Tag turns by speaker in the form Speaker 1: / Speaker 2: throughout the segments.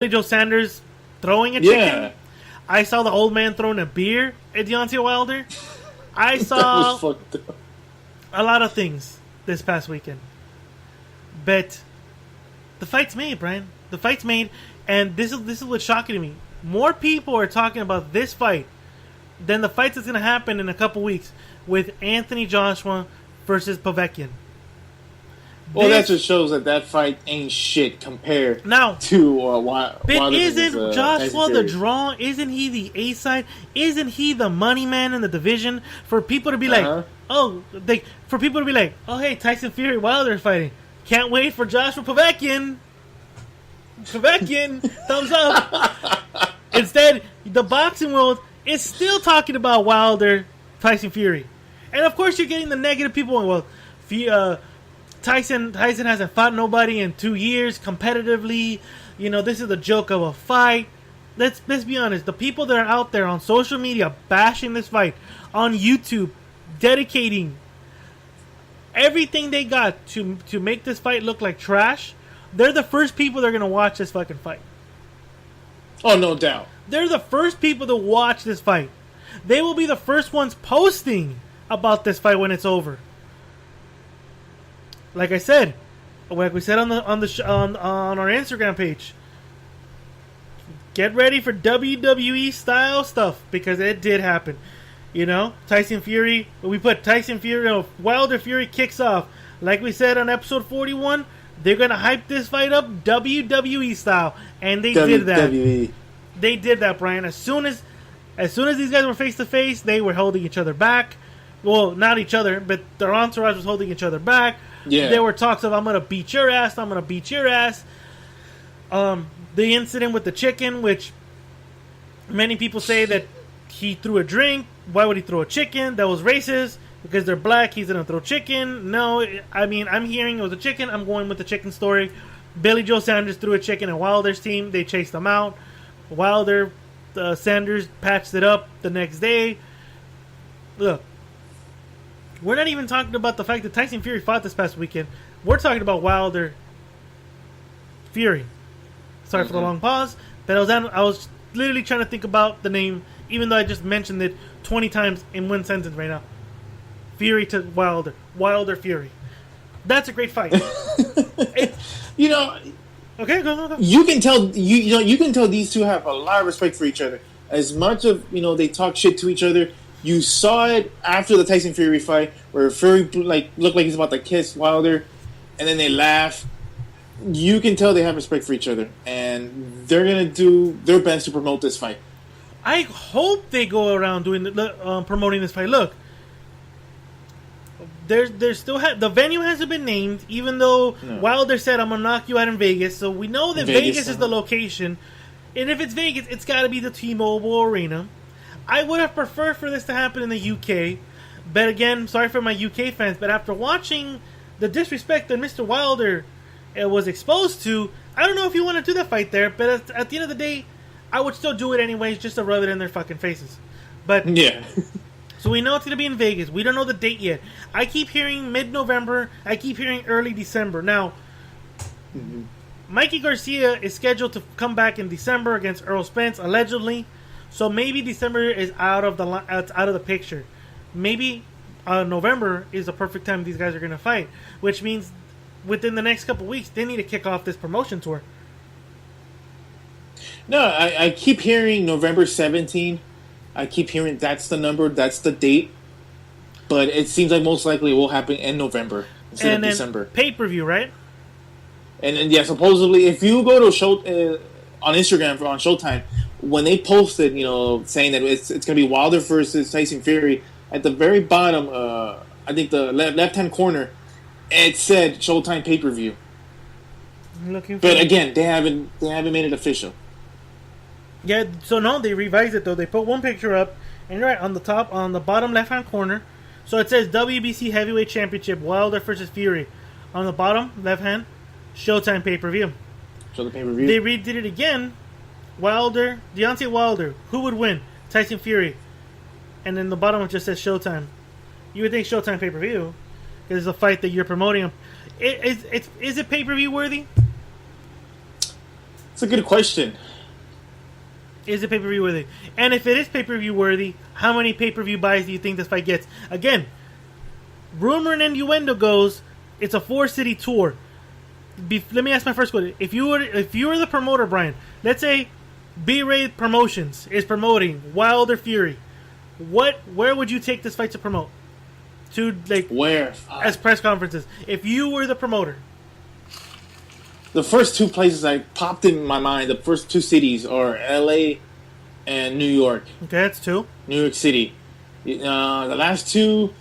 Speaker 1: Joe Sanders throwing a chicken. I saw the old man throwing a beer at Deontay Wilder. I saw a lot of things this past weekend. But the fight's made, Brian. The fight's made, and this is what's shocking to me. More people are talking about this fight than the fight that's going to happen in a couple weeks with Anthony Joshua versus Povetkin.
Speaker 2: Well, that just shows that fight ain't shit compared to Wilder.
Speaker 1: But isn't Joshua the draw? Isn't he the A side? Isn't he the money man in the division? For people to be like, oh, hey, Tyson Fury Wilder fighting. Can't wait for Joshua Povetkin. Thumbs up. Instead, the boxing world is still talking about Wilder, Tyson Fury, and of course you're getting the negative people. Well, Tyson hasn't fought nobody in 2 years competitively. You know, this is a joke of a fight. Let's be honest. The people that are out there on social media bashing this fight, on YouTube, dedicating everything they got to make this fight look like trash, they're the first people that are going to watch this fucking fight.
Speaker 2: Oh, no doubt.
Speaker 1: They're the first people to watch this fight. They will be the first ones posting about this fight when it's over. Like I said, like we said on our Instagram page, get ready for WWE style stuff because it did happen. You know, Tyson Fury. We put Tyson Fury, Wilder Fury kicks off. Like we said on episode 41, they're gonna hype this fight up WWE style, and they did that. They did that, Brian. As soon as these guys were face to face, they were holding each other back. Well, not each other, but their entourage was holding each other back. Yeah. There were talks of, I'm going to beat your ass, I'm going to beat your ass. The incident with the chicken, which many people say that he threw a drink. Why would he throw a chicken? That was racist. Because they're black, he's going to throw chicken. No, I mean, I'm hearing it was a chicken. I'm going with the chicken story. Billy Joe Sanders threw a chicken at Wilder's team. They chased him out. Wilder, Sanders patched it up the next day. Look. We're not even talking about the fact that Tyson Fury fought this past weekend. We're talking about Wilder Fury. Sorry for the long pause, but I was literally trying to think about the name, even though I just mentioned it 20 times in one sentence right now. Fury to Wilder. Wilder Fury. That's a great fight.
Speaker 2: You know,
Speaker 1: okay, go.
Speaker 2: You can tell you can tell these two have a lot of respect for each other. As much of they talk shit to each other. You saw it after the Tyson Fury fight, where Fury looked like he's about to kiss Wilder, and then they laugh. You can tell they have respect for each other, and they're gonna do their best to promote this fight.
Speaker 1: I hope they go around doing promoting this fight. Look, there's still the venue hasn't been named, even though Wilder said, "I'm gonna knock you out in Vegas." So we know that Vegas is the location, and if it's Vegas, it's got to be the T-Mobile Arena. I would have preferred for this to happen in the UK. But again, sorry for my UK fans, but after watching the disrespect that Mr. Wilder was exposed to, I don't know if you want to do that fight there, but at the end of the day, I would still do it anyways just to rub it in their fucking faces. But yeah. So we know it's going to be in Vegas. We don't know the date yet. I keep hearing mid-November. I keep hearing early December. Now, Mikey Garcia is scheduled to come back in December against Earl Spence, allegedly. So maybe December is out of the picture. Maybe November is the perfect time these guys are going to fight, which means within the next couple weeks they need to kick off this promotion tour.
Speaker 2: No, I keep hearing November 17. I keep hearing that's the number, that's the date. But it seems like most likely it will happen in November instead of December.
Speaker 1: Pay-per-view, right?
Speaker 2: And then, supposedly if you go to on Instagram on Showtime. When they posted, saying that it's going to be Wilder versus Tyson Fury, at the very bottom, I think the left-hand corner, it said Showtime pay-per-view. But again, they haven't made it official.
Speaker 1: Yeah, so no, they revised it though. They put one picture up, and right on the bottom left-hand corner, so it says WBC Heavyweight Championship Wilder versus Fury. On the bottom left-hand, Showtime pay-per-view.
Speaker 2: Show the pay-per-view.
Speaker 1: They redid it again. Deontay Wilder, who would win? Tyson Fury. And then the bottom it just says Showtime. You would think Showtime pay-per-view, because it's a fight that you're promoting. Is it pay-per-view worthy?
Speaker 2: It's a good question.
Speaker 1: Is it pay-per-view worthy? And if it is pay-per-view worthy, how many pay-per-view buys do you think this fight gets? Again, rumor and innuendo goes, it's a 4-city tour. Let me ask my first question. If you were the promoter, Brian, let's say B-Ray Promotions is promoting Wilder Fury, where would you take this fight to promote? To
Speaker 2: where?
Speaker 1: As press conferences. If you were the promoter.
Speaker 2: The first two places I popped in my mind, the first two cities are LA and New York.
Speaker 1: Okay, that's two.
Speaker 2: New York City. The last two,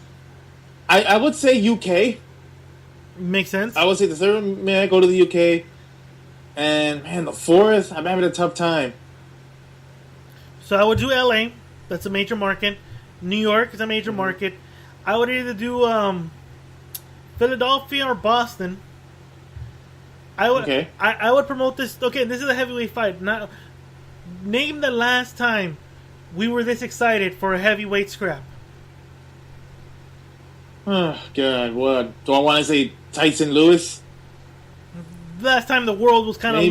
Speaker 2: I would say UK.
Speaker 1: Makes sense.
Speaker 2: I would say the third, man, I go to the UK. And, man, the fourth, I'm having a tough time.
Speaker 1: So I would do LA. That's a major market. New York is a major market. I would either do Philadelphia or Boston. I would promote this. Okay, this is a heavyweight fight. Now, name the last time we were this excited for a heavyweight scrap.
Speaker 2: Oh, God, what? Do I want to say Tyson Lewis?
Speaker 1: Last time the world was kind of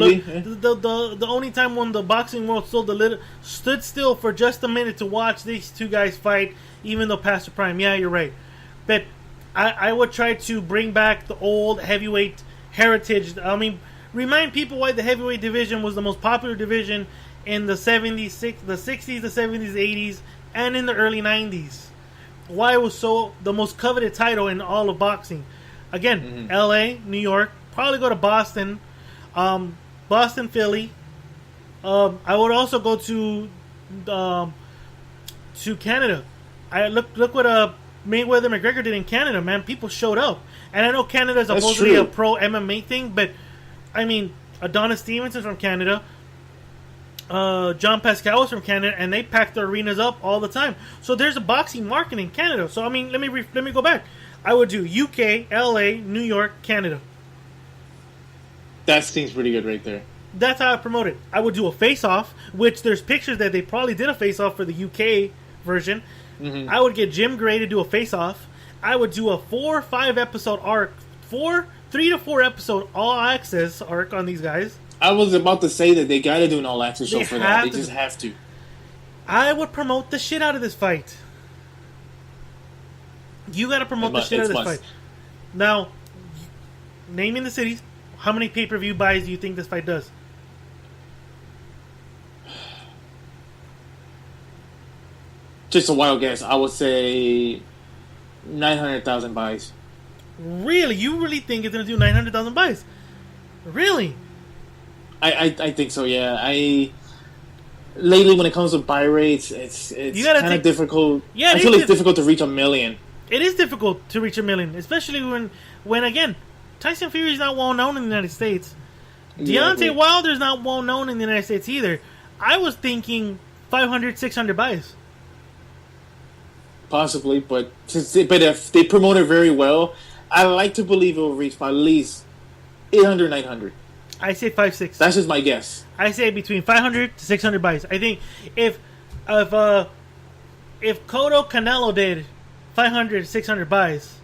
Speaker 1: the only time when the boxing world stood still for just a minute to watch these two guys fight, even though past the prime. Yeah, you're right. But I would try to bring back the old heavyweight heritage. I mean, remind people why the heavyweight division was the most popular division in the 70s, the 60s, the 70s, 80s, and in the early 90s. Why it was the most coveted title in all of boxing. Again, LA, New York, probably go to Boston, Philly. I would also go to Canada. I look what Mayweather McGregor did in Canada, man. People showed up. And I know Canada is supposedly a pro MMA thing, but I mean, Adonis Stevenson's from Canada. John Pascal is from Canada, and they pack their arenas up all the time. So there's a boxing market in Canada. So I mean, let me go back. I would do UK, LA, New York, Canada.
Speaker 2: That seems pretty good right there.
Speaker 1: That's how I promote it. I would do a face-off, which there's pictures that they probably did a face-off for the UK version. I would get Jim Gray to do a face-off. I would do a 4 or 5 episode arc, 3 to 4 episode all access arc on these guys.
Speaker 2: I was about to say that they got to do an all access show for that. They just have to.
Speaker 1: I would promote the shit out of this fight. You got to promote the shit out of this fight. Now, naming the cities, how many pay-per-view buys do you think this fight does?
Speaker 2: Just a wild guess. I would say 900,000 buys.
Speaker 1: Really? You really think it's going to do 900,000 buys? Really?
Speaker 2: I think so, yeah. Lately, when it comes to buy rates, it's kind of difficult. Yeah, I feel it's difficult to reach 1 million.
Speaker 1: It is difficult to reach 1 million, especially when again, Tyson Fury is not well known in the United States. Deontay Wilder's not well known in the United States either. I was thinking 500, 600 buys.
Speaker 2: Possibly, but if they promote it very well, I like to believe it will reach at least 800, 900.
Speaker 1: I say 5-6.
Speaker 2: That's just my guess.
Speaker 1: I say between 500 to 600 buys. I think if Cotto Canelo did 500 to 600 buys,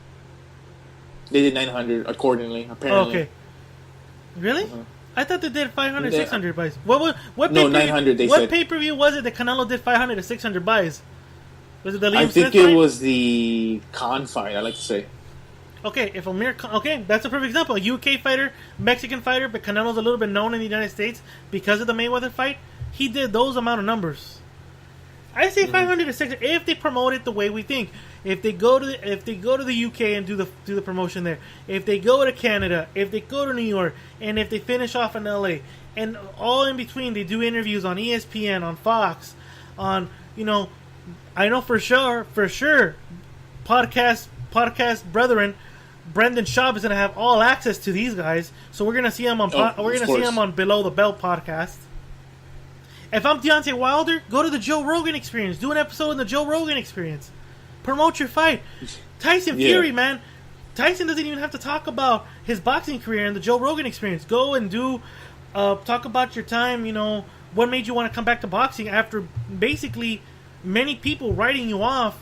Speaker 2: they did 900 accordingly. Apparently.
Speaker 1: Okay. Really? I thought they did 500, 600 buys. What
Speaker 2: 900. They
Speaker 1: what
Speaker 2: said.
Speaker 1: Pay-per-view was it that Canelo did 500 to 600 buys? Was it the Liam
Speaker 2: Smith fight? Was the Khan fight. I like to say.
Speaker 1: Okay, that's a perfect example. A UK fighter, Mexican fighter, but Canelo's a little bit known in the United States because of the Mayweather fight. He did those amount of numbers. I say 500 to 600 if they promote it the way we think. If they go to the UK and do the promotion there, if they go to Canada, if they go to New York, and if they finish off in LA, and all in between they do interviews on ESPN, on Fox, on I know for sure podcast brethren. Brendan Schaub is going to have all access to these guys, so we're going to see him on Below the Belt podcast. If I'm Deontay Wilder, go to the Joe Rogan Experience. Do an episode in the Joe Rogan Experience. Promote your fight. Tyson Fury, man. Tyson doesn't even have to talk about his boxing career in the Joe Rogan Experience. Go and talk about your time. What made you want to come back to boxing after basically many people writing you off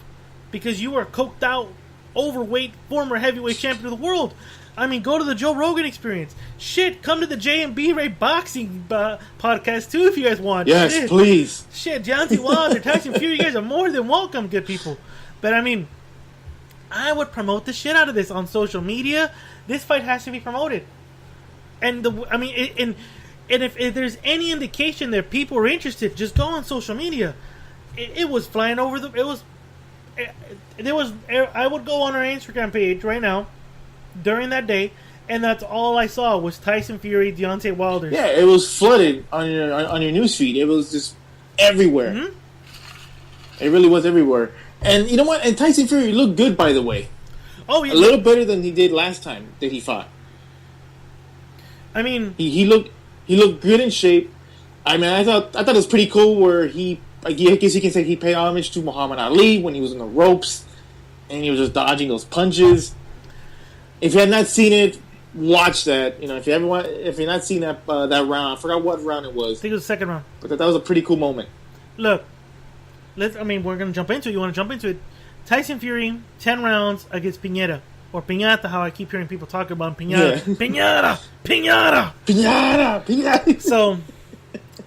Speaker 1: because you were coked out, overweight, former heavyweight champion of the world. I mean, go to the Joe Rogan Experience. Shit, come to the J Brey Boxing Podcast too if you guys want.
Speaker 2: Yes,
Speaker 1: shit.
Speaker 2: Please.
Speaker 1: Shit, Deontay Wilder, Tyson Fury, you guys are more than welcome, good people. But I mean, I would promote the shit out of this on social media. This fight has to be promoted. And if there's any indication that people are interested, just go on social media. It was flying over I would go on our Instagram page right now during that day, and that's all I saw was Tyson Fury, Deontay Wilder.
Speaker 2: Yeah, it was flooded on your newsfeed. It was just everywhere. Mm-hmm. It really was everywhere. And you know what? And Tyson Fury looked good, by the way.
Speaker 1: Oh, yeah.
Speaker 2: A little better than he did last time that he fought.
Speaker 1: I mean,
Speaker 2: he looked good in shape. I mean, I thought it was pretty cool where I guess you can say he paid homage to Muhammad Ali when he was in the ropes and he was just dodging those punches. If you have not seen it, watch that. You know, if you're not seen that round, I forgot what round it was.
Speaker 1: I think it was the second round.
Speaker 2: But that was a pretty cool moment.
Speaker 1: Look, we're gonna jump into it. You want to jump into it? Tyson Fury, 10 rounds against Pineda. Or Piñata, how I keep hearing people talk about Piñata. Yeah. Piñata. So,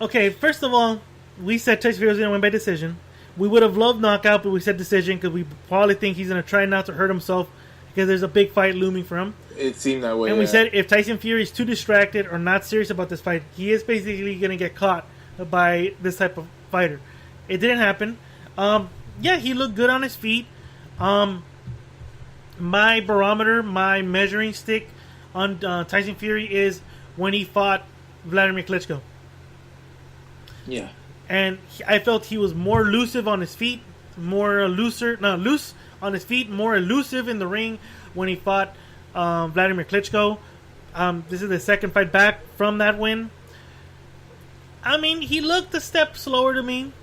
Speaker 1: okay, first of all, we said Tyson Fury was going to win by decision. We would have loved knockout, but we said decision because we probably think he's going to try not to hurt himself because there's a big fight looming for him.
Speaker 2: It seemed that way.
Speaker 1: And we said if Tyson Fury is too distracted or not serious about this fight, he is basically going to get caught by this type of fighter. It didn't happen. Yeah, he looked good on his feet. My barometer, my measuring stick on Tyson Fury is when he fought Vladimir Klitschko.
Speaker 2: Yeah.
Speaker 1: And I felt he was more elusive on his feet, loose on his feet, more elusive in the ring when he fought Vladimir Klitschko. This is the second fight back from that win. I mean, he looked a step slower to me.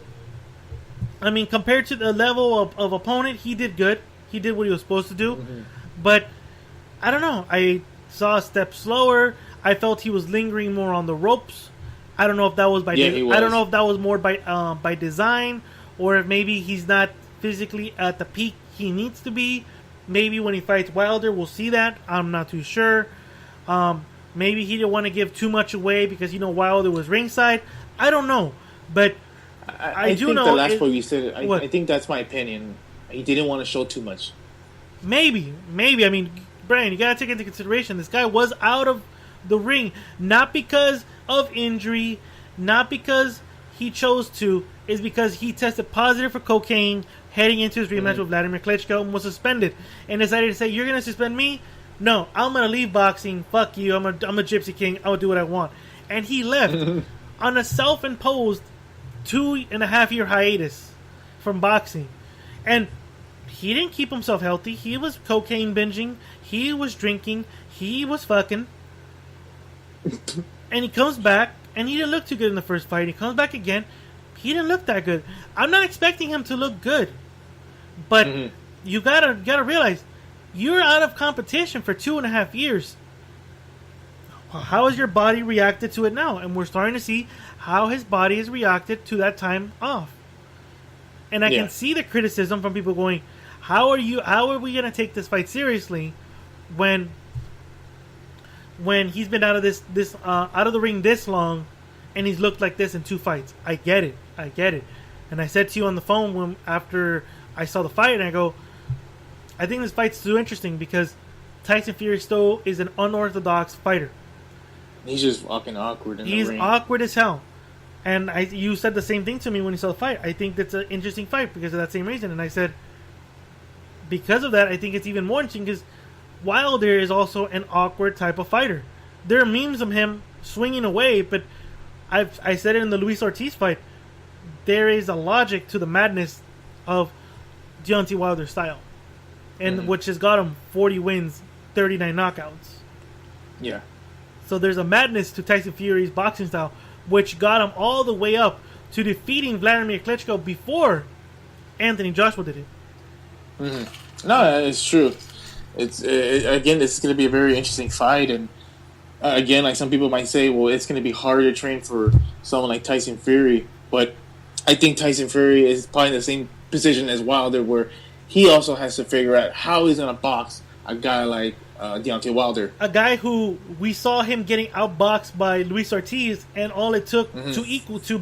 Speaker 1: I mean, compared to the level of opponent, he did good. He did what he was supposed to do. Mm-hmm. But, I don't know. I saw a step slower. I felt he was lingering more on the ropes. I don't know if that was I don't know if that was more by design, or if maybe he's not physically at the peak he needs to be. Maybe when he fights Wilder, we'll see that. I'm not too sure. Maybe he didn't want to give too much away because Wilder was ringside. I don't know, but I do
Speaker 2: think
Speaker 1: know
Speaker 2: the last point you said. I think that's my opinion. He didn't want to show too much.
Speaker 1: Maybe. I mean, Brian, you gotta take into consideration this guy was out of the ring not because of injury, not because he chose to, is because he tested positive for cocaine heading into his rematch with Vladimir Klitschko and was suspended, and decided to say, "You're gonna suspend me? No, I'm gonna leave boxing. Fuck you. I'm a gypsy king. I'll do what I want." And he left on a self-imposed 2.5-year hiatus from boxing, and he didn't keep himself healthy. He was cocaine binging. He was drinking. He was fucking. And he comes back, and he didn't look too good in the first fight. He comes back again. He didn't look that good. I'm not expecting him to look good. But you gotta realize, you're out of competition for 2.5 years. How has your body reacted to it now? And we're starting to see how his body has reacted to that time off. And I can see the criticism from people going, how are we going to take this fight seriously when he's been out of out of the ring this long and he's looked like this in 2 fights? I get it. And I said to you on the phone after I saw the fight, and I go, I think this fight's too interesting because Tyson Fury still is an unorthodox fighter.
Speaker 2: He's just fucking awkward in the ring.
Speaker 1: He's awkward as hell. And you said the same thing to me when you saw the fight. I think that's an interesting fight because of that same reason. And I said, because of that, I think it's even more interesting because Wilder is also an awkward type of fighter. There are memes of him swinging away, but I said it in the Luis Ortiz fight. There is a logic to the madness of Deontay Wilder's style, and which has got him 40 wins, 39 knockouts.
Speaker 2: Yeah. So
Speaker 1: there's a madness to Tyson Fury's boxing style, which got him all the way up to defeating Vladimir Klitschko before Anthony Joshua did it.
Speaker 2: Mm-hmm. No, it's true. Again, this is going to be a very interesting fight, and again, like some people might say, well, it's going to be harder to train for someone like Tyson Fury, but I think Tyson Fury is probably in the same position as Wilder, where he also has to figure out how he's going to box a guy like Deontay Wilder.
Speaker 1: A guy who we saw him getting outboxed by Luis Ortiz, and all it took to equal to